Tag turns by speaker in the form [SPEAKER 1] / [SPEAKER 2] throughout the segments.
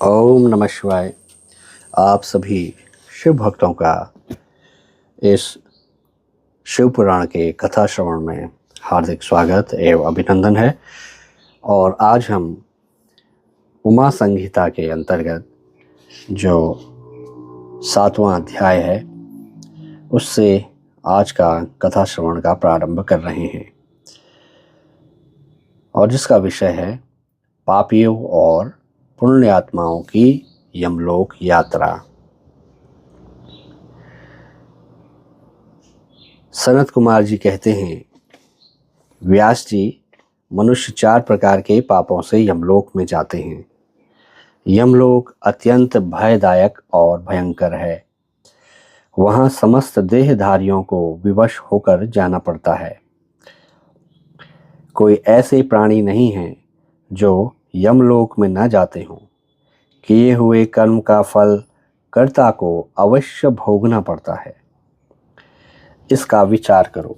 [SPEAKER 1] ओम नमः शिवाय। आप सभी शिव भक्तों का इस शिव पुराण के कथा श्रवण में हार्दिक स्वागत एवं अभिनंदन है। और आज हम उमा संहिता के अंतर्गत जो 7वां अध्याय है उससे आज का कथा श्रवण का प्रारंभ कर रहे हैं, और जिसका विषय है पापियों और पुण्य आत्माओं की यमलोक यात्रा। सनत कुमार जी कहते हैं, व्यास जी, मनुष्य 4 प्रकार के पापों से यमलोक में जाते हैं। यमलोक अत्यंत भयदायक और भयंकर है। वहां समस्त देहधारियों को विवश होकर जाना पड़ता है। कोई ऐसे प्राणी नहीं हैं जो यमलोक में न जाते हों। किए हुए कर्म का फल कर्ता को अवश्य भोगना पड़ता है। इसका विचार करो।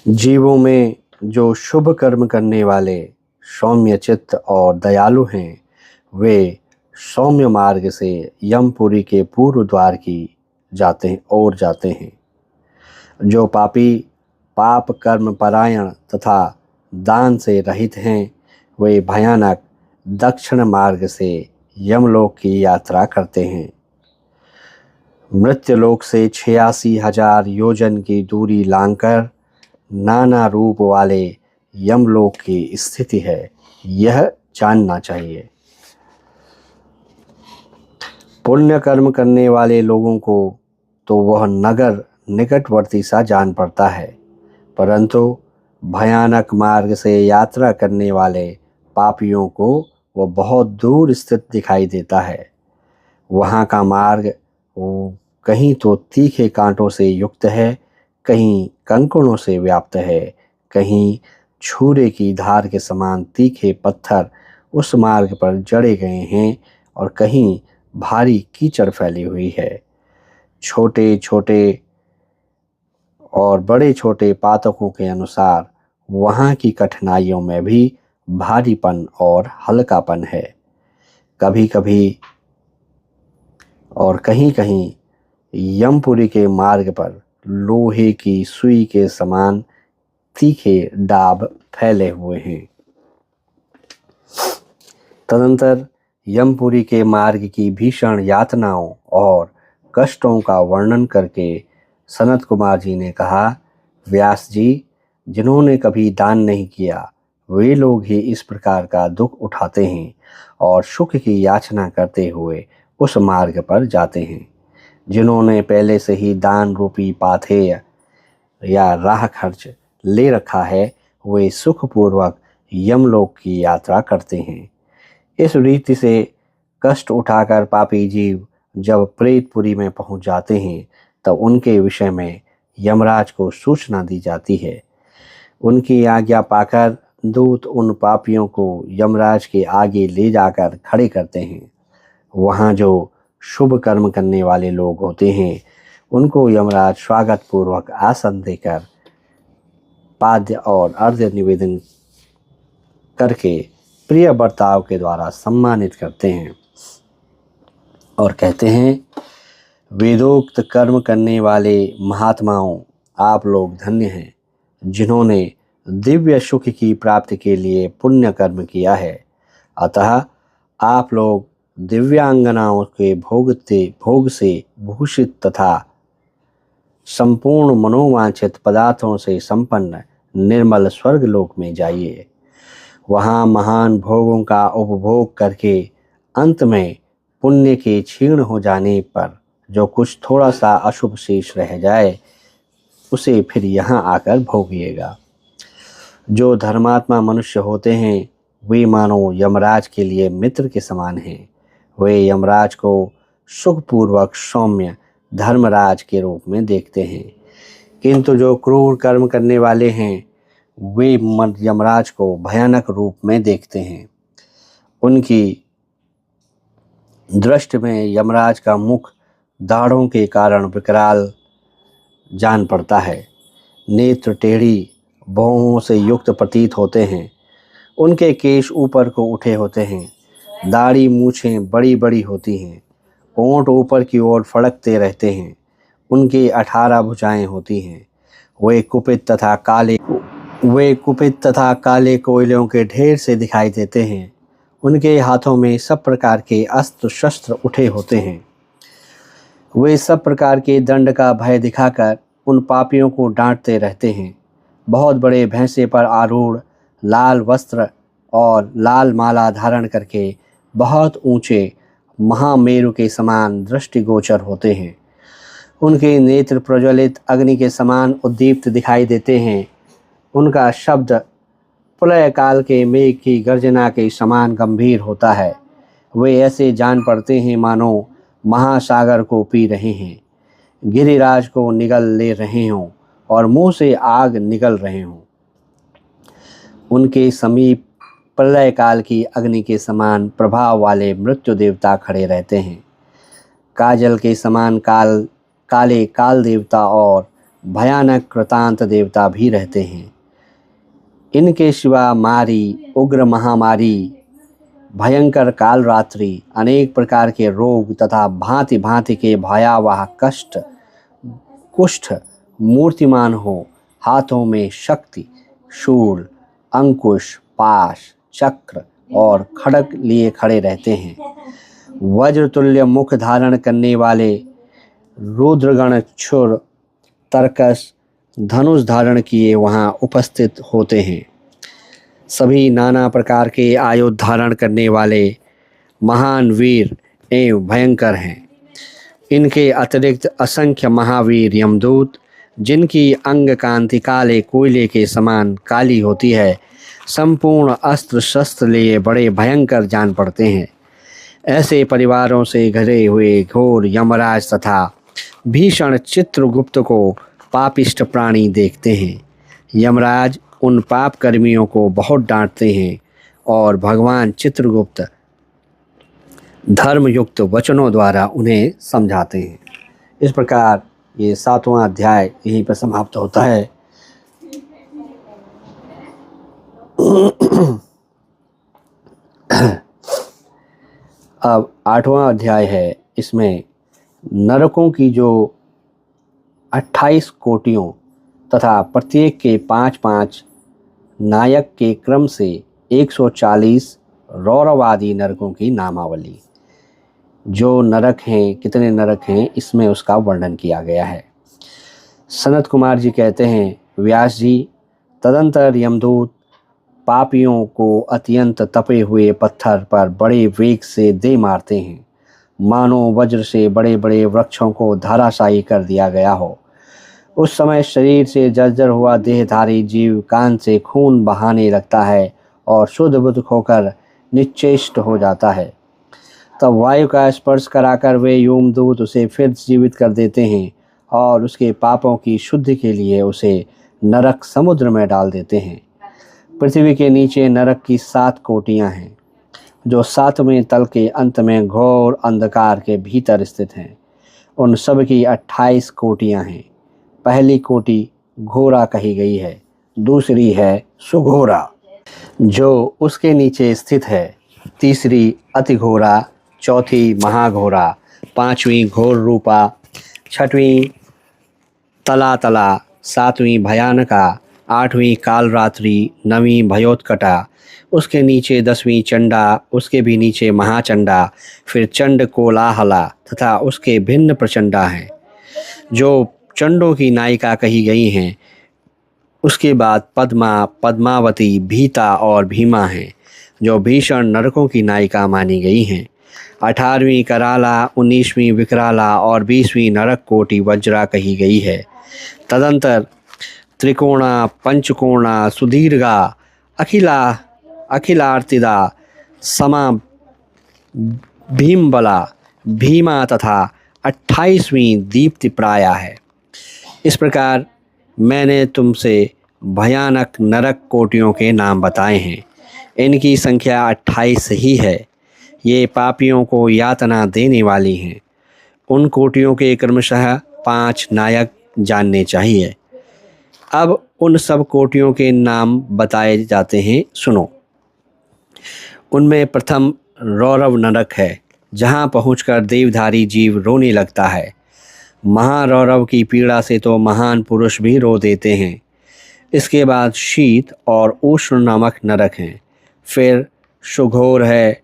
[SPEAKER 1] जीवों में जो शुभ कर्म करने वाले सौम्य चित्त और दयालु हैं, वे सौम्य मार्ग से यमपुरी के पूर्व द्वार की जाते हैं। जो पापी पाप कर्म परायण तथा दान से रहित हैं, वे भयानक दक्षिण मार्ग से यमलोक की यात्रा करते हैं। मृत्युलोक से 86,000 योजन की दूरी लांघकर नाना रूप वाले यमलोक की स्थिति है, यह जानना चाहिए। पुण्य कर्म करने वाले लोगों को तो वह नगर निकटवर्ती सा जान पड़ता है, परंतु भयानक मार्ग से यात्रा करने वाले पापियों को वह बहुत दूर स्थित दिखाई देता है। वहाँ का मार्ग कहीं तो तीखे कांटों से युक्त है, कहीं कंकड़ों से व्याप्त है, कहीं छुरे की धार के समान तीखे पत्थर उस मार्ग पर जड़े गए हैं, और कहीं भारी कीचड़ फैली हुई है। छोटे छोटे और बड़े छोटे पातकों के अनुसार वहाँ की कठिनाइयों में भी भारीपन और हल्कापन है। कभी कभी और कहीं कहीं यमपुरी के मार्ग पर लोहे की सुई के समान तीखे डाब फैले हुए हैं। तदंतर यमपुरी के मार्ग की भीषण यातनाओं और कष्टों का वर्णन करके सनत कुमार जी ने कहा, व्यास जी, जिन्होंने कभी दान नहीं किया वे लोग ही इस प्रकार का दुख उठाते हैं और सुख की याचना करते हुए उस मार्ग पर जाते हैं। जिन्होंने पहले से ही दान रूपी पाथेय या राह खर्च ले रखा है, वे सुखपूर्वक यमलोक की यात्रा करते हैं। इस रीति से कष्ट उठाकर पापी जीव जब प्रेतपुरी में पहुंच जाते हैं, तब उनके विषय में यमराज को सूचना दी जाती है। उनकी आज्ञा पाकर दूत उन पापियों को यमराज के आगे ले जाकर खड़े करते हैं। वहाँ जो शुभ कर्म करने वाले लोग होते हैं, उनको यमराज स्वागत पूर्वक आसन देकर पाद्य और अर्घ्य निवेदन करके प्रिय बर्ताव के द्वारा सम्मानित करते हैं और कहते हैं, वेदोक्त कर्म करने वाले महात्माओं, आप लोग धन्य हैं जिन्होंने दिव्य सुख की प्राप्ति के लिए पुण्य कर्म किया है। अतः आप लोग दिव्यांगनाओं के भोग से भूषित तथा संपूर्ण मनोवांछित पदार्थों से संपन्न निर्मल स्वर्ग लोक में जाइए। वहाँ महान भोगों का उपभोग करके अंत में पुण्य के क्षीण हो जाने पर जो कुछ थोड़ा सा अशुभ शेष रह जाए, उसे फिर यहाँ आकर भोगिएगा। जो धर्मात्मा मनुष्य होते हैं, वे मानो यमराज के लिए मित्र के समान हैं। वे यमराज को सुखपूर्वक सौम्य धर्मराज के रूप में देखते हैं, किंतु जो क्रूर कर्म करने वाले हैं, वे यमराज को भयानक रूप में देखते हैं। उनकी दृष्टि में यमराज का मुख दाढ़ों के कारण विकराल जान पड़ता है। नेत्र टेढ़ी भौहों से युक्त प्रतीत होते हैं। उनके केश ऊपर को उठे होते हैं। दाढ़ी मूछें बड़ी बड़ी होती हैं, होंठ ऊपर की ओर फड़कते रहते हैं, उनकी 18 भुजाएं होती हैं। वे कुपित तथा काले कोयलों के ढेर से दिखाई देते हैं। उनके हाथों में सब प्रकार के अस्त्र शस्त्र उठे होते हैं। वे सब प्रकार के दंड का भय दिखाकर उन पापियों को डांटते रहते हैं। बहुत बड़े भैंसे पर आरूढ़, लाल वस्त्र और लाल माला धारण करके बहुत ऊंचे महामेरु के समान दृष्टिगोचर होते हैं। उनके नेत्र प्रज्वलित अग्नि के समान उद्दीप्त दिखाई देते हैं। उनका शब्द प्रलय काल के मेघ की गर्जना के समान गंभीर होता है। वे ऐसे जान पड़ते हैं मानो महासागर को पी रहे हैं, गिरिराज को निगल ले रहे हों और मुंह से आग निकल रहे हों। उनके समीप प्रलय काल की अग्नि के समान प्रभाव वाले मृत्यु देवता खड़े रहते हैं। काजल के समान काले काल देवता और भयानक कृतांत देवता भी रहते हैं। इनके सिवा मारी, उग्र महामारी, भयंकर कालरात्रि, अनेक प्रकार के रोग तथा भांति भांति के भयावह कुष्ठ मूर्तिमान हो, हाथों में शक्ति, शूल, अंकुश, पाश, चक्र और खड़ग लिए खड़े रहते हैं। वज्रतुल्य मुख धारण करने वाले रुद्रगण क्षुर, तरकस, धनुष धारण किए वहाँ उपस्थित होते हैं। सभी नाना प्रकार के आयुध धारण करने वाले महान वीर एवं भयंकर हैं। इनके अतिरिक्त असंख्य महावीर यमदूत, जिनकी अंग कांति काले कोयले के समान काली होती है, संपूर्ण अस्त्र शस्त्र लिए बड़े भयंकर जान पड़ते हैं। ऐसे परिवारों से घिरे हुए घोर यमराज तथा भीषण चित्रगुप्त को पापिष्ट प्राणी देखते हैं। यमराज उन पाप कर्मियों को बहुत डांटते हैं और भगवान चित्रगुप्त धर्मयुक्त वचनों द्वारा उन्हें समझाते हैं। इस प्रकार ये 7वां अध्याय यहीं पर समाप्त होता है। अब 8वां अध्याय है। इसमें नरकों की जो 28 कोटियों तथा प्रत्येक के 5-5 नायक के क्रम से 140 रौरवादी नरकों की नामावली, जो नरक हैं, कितने नरक हैं, इसमें उसका वर्णन किया गया है। सनत कुमार जी कहते हैं, व्यास जी, तदंतर यमदूत पापियों को अत्यंत तपे हुए पत्थर पर बड़े वेग से दे मारते हैं, मानो वज्र से बड़े बड़े वृक्षों को धराशायी कर दिया गया हो। उस समय शरीर से जर्जर हुआ देहधारी जीव कान से खून बहाने लगता है और शुद्ध बुद्ध होकर निश्चेष्ट हो जाता है। तब वायु का स्पर्श कराकर वे यमदूत उसे फिर जीवित कर देते हैं और उसके पापों की शुद्धि के लिए उसे नरक समुद्र में डाल देते हैं। पृथ्वी के नीचे नरक की 7 कोटियां हैं, जो 7वें तल के अंत में घोर अंधकार के भीतर स्थित हैं। उन सब की 28 कोटियां हैं। पहली कोटि घोरा कही गई है, दूसरी है सुघोरा जो उसके नीचे स्थित है, तीसरी अति घोरा, चौथी महाघोरा, 5वीं घोर रूपा, 6वीं तला, 7वीं भयानका, 8वीं कालरात्रि, 9वीं भयोत्कटा, उसके नीचे 10वीं चंडा, उसके भी नीचे महाचंडा, फिर चंड कोलाहला तथा उसके भिन्न प्रचंडा हैं, जो चंडों की नायिका कही गई हैं। उसके बाद पद्मा, पद्मावती, भीता और भीमा हैं, जो भीषण नरकों की नायिका मानी गई हैं। 18वीं कराला, 19वीं विकराला और 20वीं नरक कोटि वज्रा कही गई है। तदंतर त्रिकोणा, पंचकोणा, सुदीर्घा, अखिलार्तिदा, समा, भीमबला, भीमा तथा 28वीं दीप्ति प्राया है। इस प्रकार मैंने तुमसे भयानक नरक कोटियों के नाम बताए हैं। इनकी संख्या 28 ही है। ये पापियों को यातना देने वाली हैं। उन कोटियों के क्रमशः 5 नायक जानने चाहिए। अब उन सब कोटियों के नाम बताए जाते हैं, सुनो। उनमें प्रथम रौरव नरक है, जहाँ पहुंचकर देवधारी जीव रोने लगता है। महारौरव की पीड़ा से तो महान पुरुष भी रो देते हैं। इसके बाद शीत और उष्ण नामक नरक हैं। फिर सुघोर है।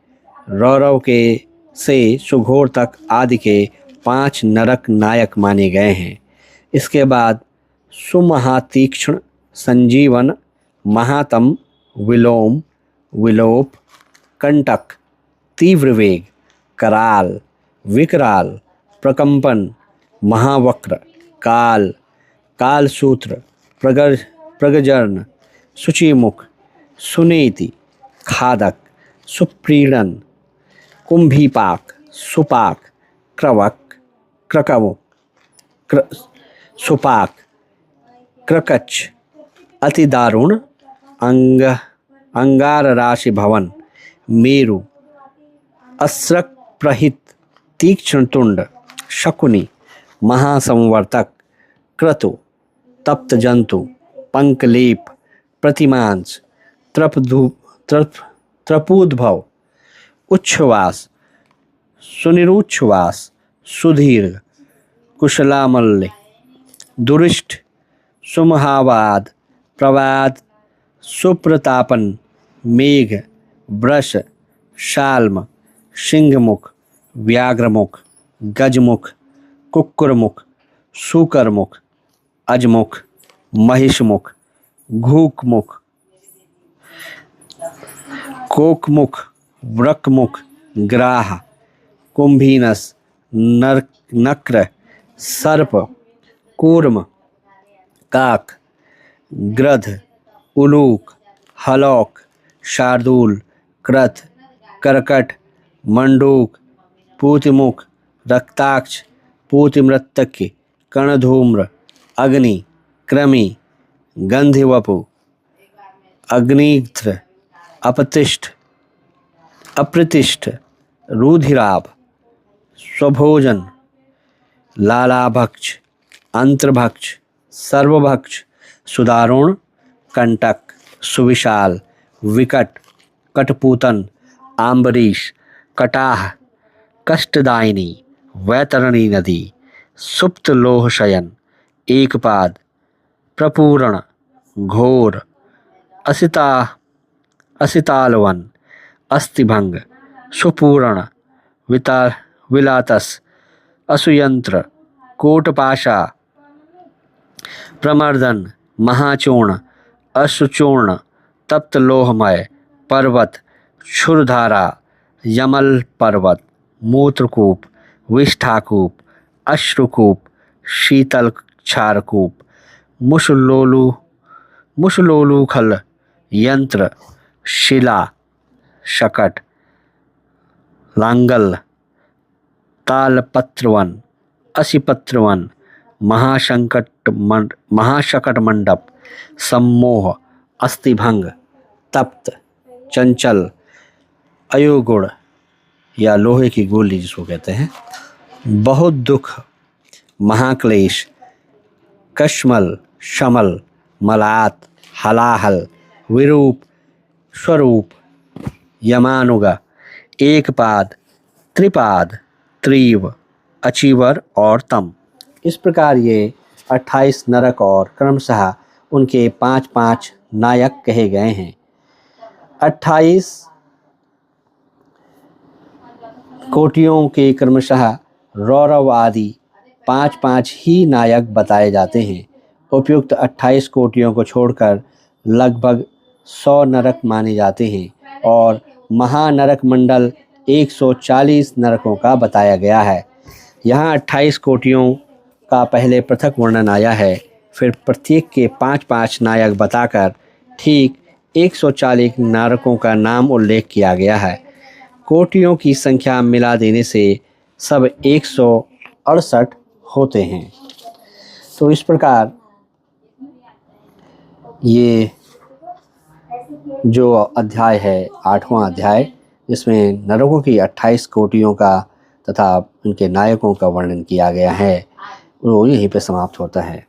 [SPEAKER 1] रौरव के से सुघोर तक आदि के 5 नरक नायक माने गए हैं। इसके बाद सुमहातीक्ष्ण, संजीवन, महातम, विलोम, विलोप, कंटक, तीव्र वेग, कराल, विकराल, प्रकंपन, महावक्र, काल, कालसूत्र, प्रगजर्न, शुचिमुख, सुनेति, खादक, सुप्रीणन, कुंभीपाक, सुपाक, क्रवक, क्रकव, सुपाक, क्रकच, अति दारुण, अंगार राशि भवन, मेरु, अस्रक प्रहित, तीक्ष्ण तुंड, शकुनी, महासंवर्तक, क्रतु, तप्त जंतु, पंकलेप, प्रतिमांस, त्रपूद्भव, उच्छ्वास, सुनिरुच्छ्वास, सुदीर्घ, कुशलामल्य, दुरिष्ट, सुमहावाद, प्रवाद, सुप्रतापन, मेघ, वृष, शाल्म, सिंहमुख, व्याघ्रमुख, गजमुख, कुक्कुरमुख, सूकरमुख, अजमुख, महिषमुख, घूकमुख, कोकमुख, वृकमुख, ग्राह, कुंभीनस, नक्र, सर्प, कूर्म, काक, ग्रध, उलूक, हलौक, शार्दूल, क्रथ, करकट, मंडूक, पूतिमुख, रक्ताक्ष, पूतिमृतक्य, कर्णधूम्र, अग्नि, कृमि, गंधिवपु, अग्निध्र, अपतिष्ठ, अप्रतिष्ठ, रुधिराभ, स्वभोजन, लालाभक्ष, अंतर्भक्ष, सर्वभक्ष, सुदारुण, कंटक, सुविशाल, विकट, कटपूतन, आम्बरीश, कटाह, कष्टदायिनी, वैतरणी नदी, सुप्त लोह शयन, एकपाद, प्रपूरण, घोर, असितालवन, अस्थिभंग, सुपूर्ण, विलातस, असुयंत्र, कोटपाशा, प्रमर्दन, महाचूर्ण, अश्रुचूर्ण, तप्त लोहमय, पर्वत, क्षुरधारा, यमल पर्वत, मूत्रकूप, विष्ठाकूप, अश्रुकूप, शीतल क्षारकूप, मुशलोलूखल, यंत्र, शिला, शकट, लांगल, तालपत्रवन, असिपत्रवन, महाशकट मंडप, सम्मोह, अस्थिभंग, तप्त, चंचल, अयोगुण या लोहे की गोली जिसको कहते हैं, बहुत दुख, महाक्लेश, कश्मल, शमल, मलात, हलाहल, विरूप, स्वरूप, यमानुगा, एकपाद, त्रिपाद, त्रीव, अचीवर और तम। इस प्रकार ये 28 नरक और क्रमशः उनके 5-5 नायक कहे गए हैं। 28 कोटियों के क्रमशः रौरव आदि 5-5 ही नायक बताए जाते हैं। उपयुक्त 28 कोटियों को छोड़कर लगभग 100 नरक माने जाते हैं और महानरक मंडल 140 नरकों का बताया गया है। यहाँ 28 कोटियों का पहले पृथक वर्णन आया है, फिर प्रत्येक के 5-5 नायक बताकर ठीक 140 नरकों का नाम उल्लेख किया गया है। कोटियों की संख्या मिला देने से सब 168 होते हैं। तो इस प्रकार ये जो अध्याय है 8वां अध्याय, जिसमें नरकों की 28 कोटियों का तथा उनके नायकों का वर्णन किया गया है, वो यहीं पे समाप्त होता है।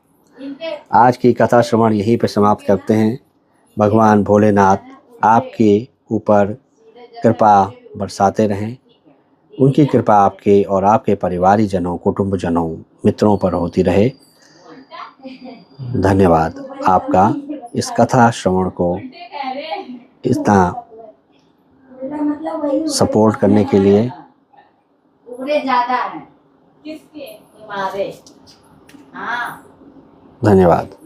[SPEAKER 1] आज की कथा श्रवण यहीं पे समाप्त करते हैं। भगवान भोलेनाथ आपके ऊपर कृपा बरसाते रहें। उनकी कृपा आपके और आपके परिवारीजनों, कुटुंबजनों, मित्रों पर होती रहे। धन्यवाद आपका इस कथा श्रवण को इतना सपोर्ट करने के लिए। ज्यादा है किसके हमारे। हाँ, धन्यवाद।